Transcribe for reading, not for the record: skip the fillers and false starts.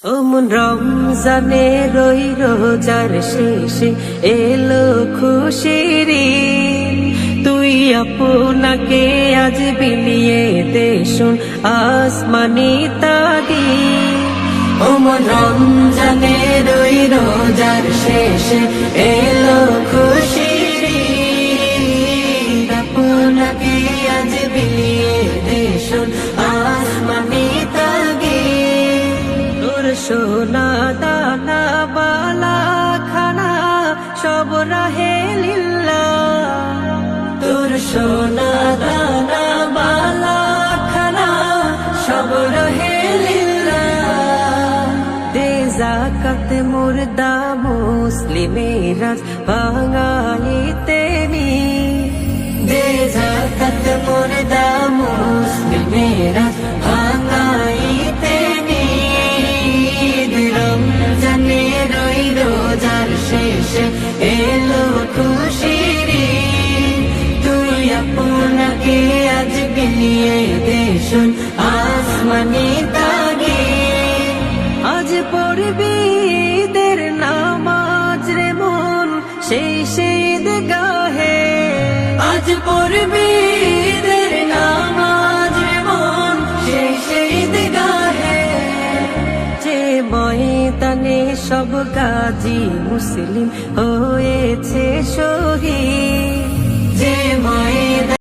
ও মন রমজানে রই রোজার শেষে এলো খুশির ঈদ। তুই আপনাকে আজ বিলিয়ে দে শুন আসমানি তাগিদ। ও মন রমজানে রই রোজার শেষে এলো খুশির ঈদ। আপনাকে আজ বিলিয়ে দে শুন আসমানি তাগিদ। তোর সোনা দানা বালা খানা সব রাহে লিল্লাহ। তোর সোনা দানা বালা খানা সব রাহে লিল্লাহ। দে যাকাত মুর্দা মুসলিমেরা বাঙালিতে নি। দে যাকাত মুর্দা মুসলিমেরা বাঙালিতে নি। রমজানে রই রোজার শেষে এলো খুশির ঈদ। তুই আপনাকে আজ বিলিয়ে দে শুন আসমানি তাগিদ। আজ পড়বি ঈদের নামাজ রে মন সেই ঈদ গাহে। আজ পড়বি ঈদের নামাজ রে মন সেই ঈদ গাহে। যে ময়দানে সব গাজী মুসলিম হয়েছে শহীদ। যে ময়দানে